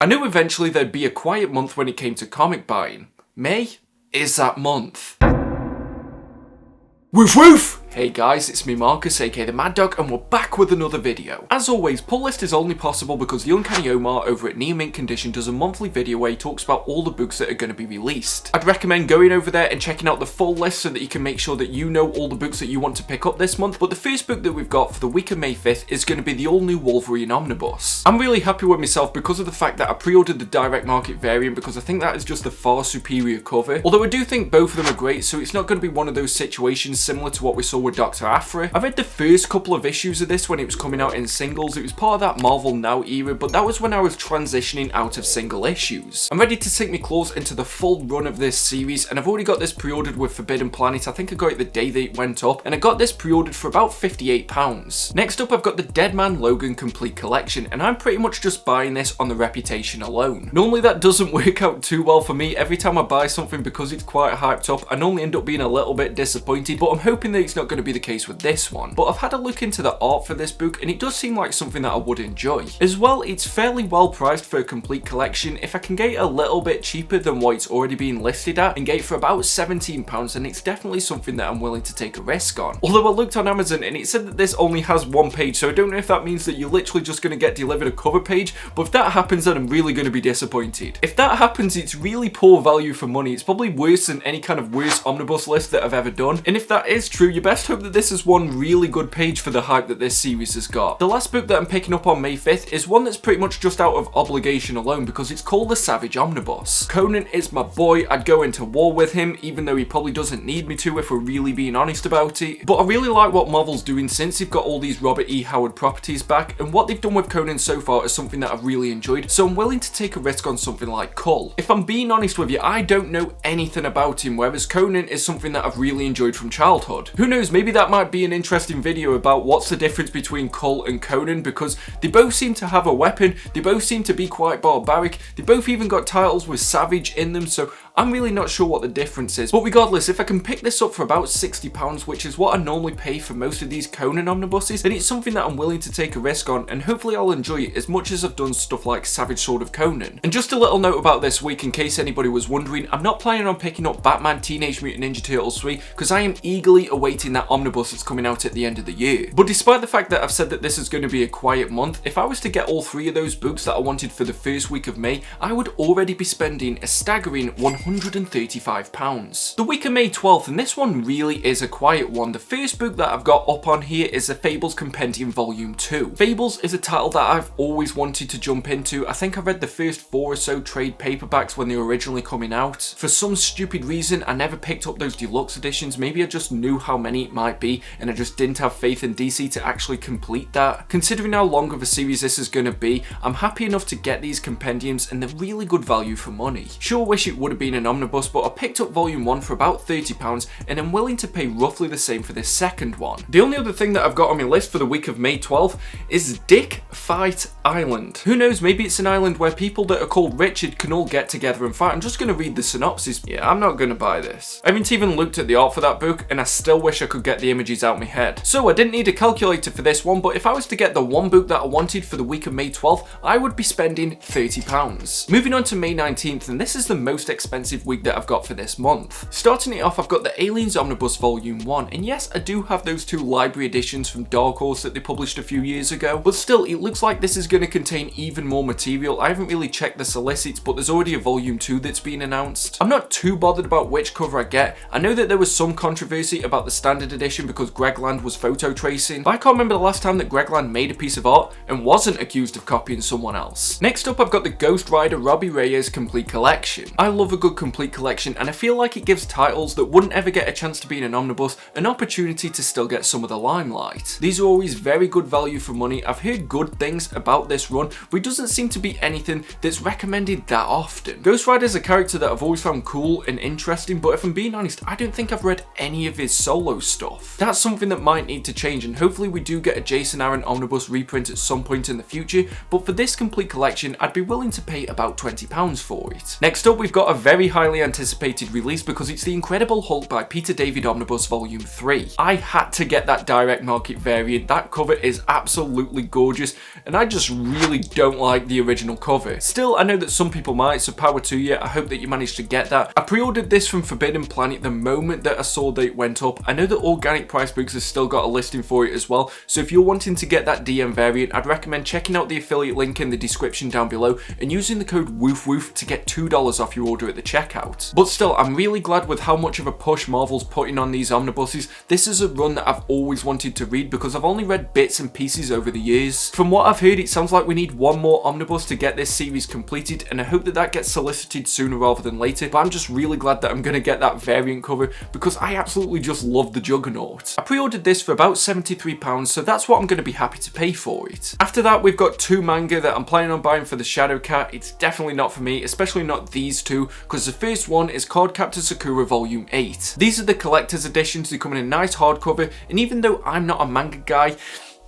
I knew eventually there'd be a quiet month when it came to comic buying. May is that month. Woof woof! Hey guys, it's me Marcus, aka the Mad Dog, and we're back with another video. As always, pull list is only possible because the Uncanny Omar over at Near Mint Condition does a monthly video where he talks about all the books that are going to be released. I'd recommend going over there and checking out the full list so that you can make sure that you know all the books that you want to pick up this month, but the first book that we've got for the week of May 5th is going to be the all-new Wolverine Omnibus. I'm really happy with myself because of the fact that I pre-ordered the direct market variant because I think that is just a far superior cover, although I do think both of them are great, so it's not going to be one of those situations similar to what we saw with Dr. Aphra. I read the first couple of issues of this when it was coming out in singles. It was part of that Marvel Now era, but that was when I was transitioning out of single issues. I'm ready to sink my claws into the full run of this series, and I've already got this pre-ordered with Forbidden Planet. I think I got it the day that it went up, and I got this pre-ordered for about £58. Next up, I've got the Dead Man Logan Complete Collection, and I'm pretty much just buying this on the reputation alone. Normally that doesn't work out too well for me. Every time I buy something, because it's quite hyped up, I normally end up being a little bit disappointed, but I'm hoping that it's not going to be the case with this one. But I've had a look into the art for this book and it does seem like something that I would enjoy. As well, it's fairly well priced for a complete collection. If I can get it a little bit cheaper than what it's already been listed at and get it for about £17, then it's definitely something that I'm willing to take a risk on. Although I looked on Amazon and it said that this only has one page, so I don't know if that means that you're literally just going to get delivered a cover page, but if that happens then I'm really going to be disappointed. If that happens, it's really poor value for money. It's probably worse than any kind of worst omnibus list that I've ever done, and if that is true, you best hope that this is one really good page for the hype that this series has got. The last book that I'm picking up on May 5th is one that's pretty much just out of obligation alone because it's called The Savage Omnibus. Conan is my boy. I'd go into war with him even though he probably doesn't need me to if we're really being honest about it. But I really like what Marvel's doing since they've got all these Robert E. Howard properties back, and what they've done with Conan so far is something that I've really enjoyed, so I'm willing to take a risk on something like Cull. If I'm being honest with you, I don't know anything about him, whereas Conan is something that I've really enjoyed from childhood. Who knows, maybe that might be an interesting video about what's the difference between Cull and Conan, because they both seem to have a weapon, they both seem to be quite barbaric, they both even got titles with Savage in them, so I'm really not sure what the difference is. But regardless, if I can pick this up for about £60, which is what I normally pay for most of these Conan omnibuses, then it's something that I'm willing to take a risk on, and hopefully I'll enjoy it as much as I've done stuff like Savage Sword of Conan. And just a little note about this week in case anybody was wondering, I'm not planning on picking up Batman Teenage Mutant Ninja Turtles 3 because I am eagerly awaiting that omnibus that's coming out at the end of the year. But despite the fact that I've said that this is going to be a quiet month, if I was to get all three of those books that I wanted for the first week of May, I would already be spending a staggering £135. The week of May 12th, and this one really is a quiet one. The first book that I've got up on here is the Fables Compendium Volume 2. Fables is a title that I've always wanted to jump into. I think I read the first 4 or so trade paperbacks when they were originally coming out. For some stupid reason, I never picked up those deluxe editions. Maybe I just knew how many it might be and I just didn't have faith in DC to actually complete that. Considering how long of a series this is going to be, I'm happy enough to get these compendiums and they're really good value for money. Sure wish it would have been an omnibus, but I picked up volume 1 for about £30 and I'm willing to pay roughly the same for this second one. The only other thing that I've got on my list for the week of May 12th is Dick Fight Island. Who knows, maybe it's an island where people that are called Richard can all get together and fight. I'm just going to read the synopsis. Yeah, I'm not going to buy this. I haven't even looked at the art for that book and I still wish I could get the images out my head. So I didn't need a calculator for this one, but if I was to get the one book that I wanted for the week of May 12th, I would be spending £30. Moving on to May 19th, and this is the most expensive week that I've got for this month. Starting it off, I've got the Aliens Omnibus Volume 1, and yes, I do have those 2 library editions from Dark Horse that they published a few years ago, but still, it looks like this is going to contain even more material. I haven't really checked the solicits, but there's already a Volume 2 that's been announced. I'm not too bothered about which cover I get. I know that there was some controversy about the standard edition because Greg Land was photo tracing, but I can't remember the last time that Greg Land made a piece of art and wasn't accused of copying someone else. Next up, I've got the Ghost Rider Robbie Reyes Complete Collection. I love a good complete collection, and I feel like it gives titles that wouldn't ever get a chance to be in an omnibus an opportunity to still get some of the limelight. These are always very good value for money. I've heard good things about this run, but it doesn't seem to be anything that's recommended that often. Ghost Rider is a character that I've always found cool and interesting, but if I'm being honest, I don't think I've read any of his solo stuff. That's something that might need to change, and hopefully we do get a Jason Aaron omnibus reprint at some point in the future, but for this complete collection, I'd be willing to pay about £20 for it. Next up, we've got a very very highly anticipated release because it's the Incredible Hulk by Peter David Omnibus Volume 3. I had to get that direct market variant. That cover is absolutely gorgeous, and I just really don't like the original cover. Still, I know that some people might, so power to you. I hope that you managed to get that. I pre-ordered this from Forbidden Planet the moment that I saw that it went up. I know that Organic Price Books has still got a listing for it as well, so if you're wanting to get that DM variant, I'd recommend checking out the affiliate link in the description down below and using the code WOOFWOOF to get $2 off your order at the checkout. But still, I'm really glad with how much of a push Marvel's putting on these omnibuses. This is a run that I've always wanted to read because I've only read bits and pieces over the years. From what I've heard, it sounds like we need one more omnibus to get this series completed, and I hope that that gets solicited sooner rather than later, but I'm just really glad that I'm going to get that variant cover because I absolutely just love the Juggernaut. I pre-ordered this for about £73, so that's what I'm going to be happy to pay for it. After that, we've got two manga that I'm planning on buying for the Shadow Cat. It's definitely not for me, especially not these two, because the first one is Cardcaptor Sakura Volume 8. These are the collector's editions. They come in a nice hardcover, and even though I'm not a manga guy,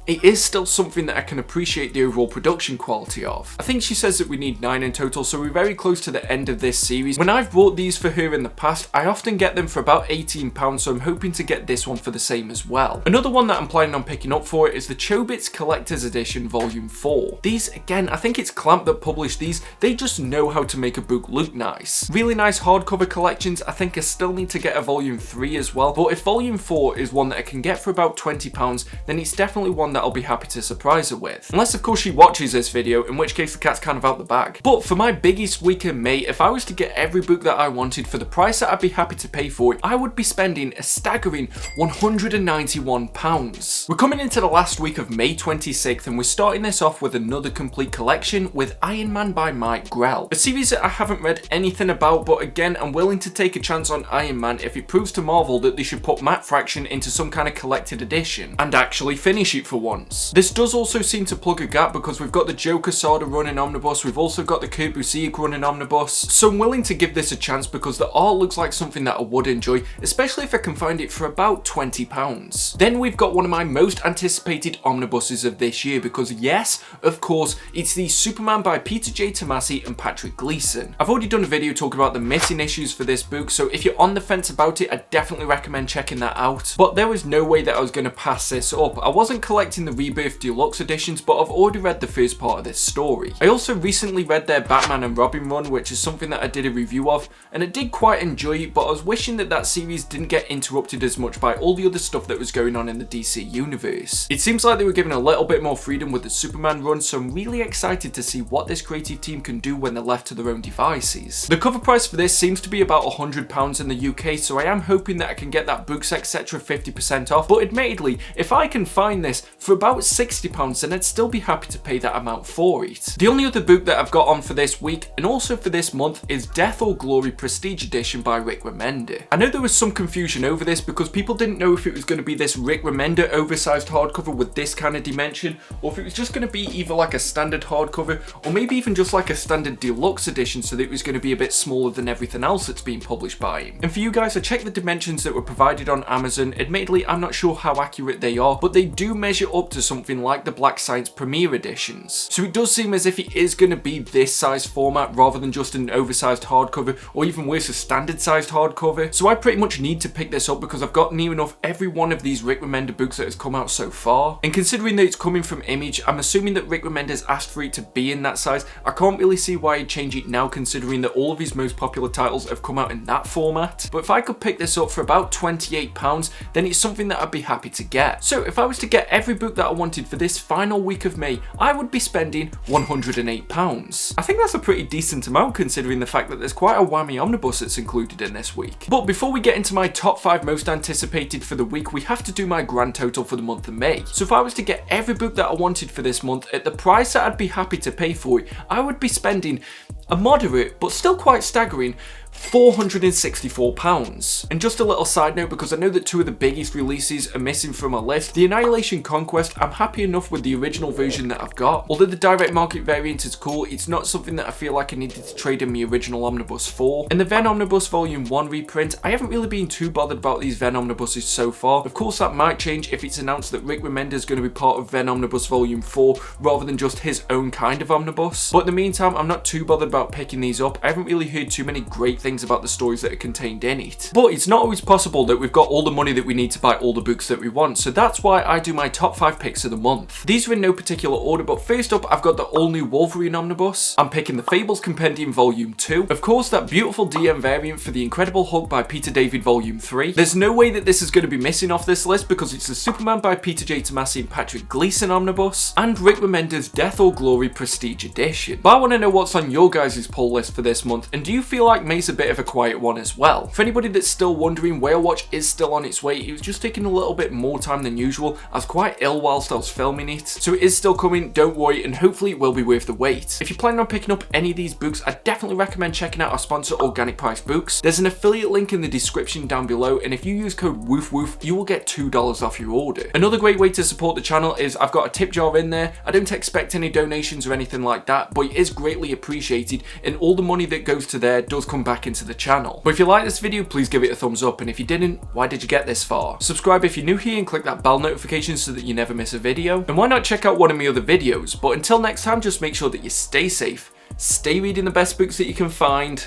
it is still something that I can appreciate the overall production quality of. I think she says that we need 9 in total, so we're very close to the end of this series. When I've bought these for her in the past, I often get them for about £18, so I'm hoping to get this one for the same as well. Another one that I'm planning on picking up for it is the Chobits Collector's Edition Volume 4. These, again, I think it's Clamp that published these. They just know how to make a book look nice. Really nice hardcover collections. I think I still need to get a Volume 3 as well, but if Volume 4 is one that I can get for about £20, then it's definitely one that I'll be happy to surprise her with. Unless of course she watches this video, in which case the cat's kind of out the bag. But for my biggest week in May, if I was to get every book that I wanted for the price that I'd be happy to pay for it, I would be spending a staggering £191. We're coming into the last week of May 26th, and we're starting this off with another complete collection with Iron Man by Mike Grell. A series that I haven't read anything about, but again, I'm willing to take a chance on Iron Man if it proves to Marvel that they should put Matt Fraction into some kind of collected edition and actually finish it for once. This does also seem to plug a gap because we've got the Joker Sada running omnibus, we've also got the Kurt Busiek running omnibus, so I'm willing to give this a chance because the art looks like something that I would enjoy, especially if I can find it for about £20. Then we've got one of my most anticipated omnibuses of this year because yes, of course, it's the Superman by Peter J. Tomasi and Patrick Gleason. I've already done a video talking about the missing issues for this book, so if you're on the fence about it, I definitely recommend checking that out. But there was no way that I was going to pass this up. I wasn't collecting the Rebirth Deluxe editions, but I've already read the first part of this story. I also recently read their Batman and Robin run, which is something that I did a review of, and I did quite enjoy it, but I was wishing that that series didn't get interrupted as much by all the other stuff that was going on in the DC universe. It seems like they were given a little bit more freedom with the Superman run, so I'm really excited to see what this creative team can do when they're left to their own devices. The cover price for this seems to be about £100 in the UK, so I am hoping that I can get that Books Etc 50% off, but admittedly, if I can find this for about £60, then I'd still be happy to pay that amount for it. The only other book that I've got on for this week, and also for this month, is Death or Glory Prestige Edition by Rick Remender. I know there was some confusion over this because people didn't know if it was going to be this Rick Remender oversized hardcover with this kind of dimension, or if it was just going to be either like a standard hardcover, or maybe even just like a standard deluxe edition so that it was going to be a bit smaller than everything else that's being published by him. And for you guys, I checked the dimensions that were provided on Amazon. Admittedly, I'm not sure how accurate they are, but they do measure up to something like the Black Science Premiere editions. So it does seem as if it is going to be this size format rather than just an oversized hardcover, or even worse, a standard sized hardcover. So I pretty much need to pick this up because I've got near enough every one of these Rick Remender books that has come out so far. And considering that it's coming from Image, I'm assuming that Rick Remender's asked for it to be in that size. I can't really see why he'd change it now considering that all of his most popular titles have come out in that format. But if I could pick this up for about £28, then it's something that I'd be happy to get. So if I was to get every book that I wanted for this final week of May, I would be spending £108. I think that's a pretty decent amount considering the fact that there's quite a whammy omnibus that's included in this week. But before we get into my top 5 most anticipated for the week, we have to do my grand total for the month of May. So if I was to get every book that I wanted for this month at the price that I'd be happy to pay for it, I would be spending a moderate but still quite staggering £464. And just a little side note, because I know that 2 of the biggest releases are missing from my list, the Annihilation Conquest, I'm happy enough with the original version that I've got. Although the direct market variant is cool, it's not something that I feel like I needed to trade in my original omnibus for. And the Ven Omnibus Volume 1 reprint, I haven't really been too bothered about these Ven Omnibuses so far. Of course that might change if it's announced that Rick Remender is going to be part of Ven Omnibus Volume 4 rather than just his own kind of omnibus. But in the meantime, I'm not too bothered about about picking these up. I haven't really heard too many great things about the stories that are contained in it. But it's not always possible that we've got all the money that we need to buy all the books that we want, so that's why I do my top 5 picks of the month. These are in no particular order, but first up I've got the all-new Wolverine Omnibus. I'm picking the Fables Compendium Volume 2. Of course, that beautiful DM variant for the Incredible Hulk by Peter David Volume 3. There's no way that this is going to be missing off this list because it's the Superman by Peter J. Tomasi and Patrick Gleason Omnibus, and Rick Remender's Death or Glory Prestige Edition. But I want to know what's on your guys' pull list for this month, and do you feel like May's a bit of a quiet one as well? For anybody that's still wondering, Whale Watch is still on its way. It was just taking a little bit more time than usual. I was quite ill whilst I was filming it, so it is still coming, don't worry, and hopefully it will be worth the wait. If you're planning on picking up any of these books, I definitely recommend checking out our sponsor Organic Price Books. There's an affiliate link in the description down below, and if you use code WOOFWOOF, you will get $2 off your order. Another great way to support the channel is I've got a tip jar in there. I don't expect any donations or anything like that, but it is greatly appreciated, and all the money that goes to there does come back into the channel. But if you like this video, please give it a thumbs up, and if you didn't, why did you get this far? Subscribe if you're new here and click that bell notification so that you never miss a video, and why not check out one of my other videos. But until next time, just make sure that you stay safe, stay reading the best books that you can find,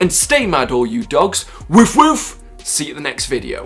and stay mad all you dogs. Woof woof! See you at the next video.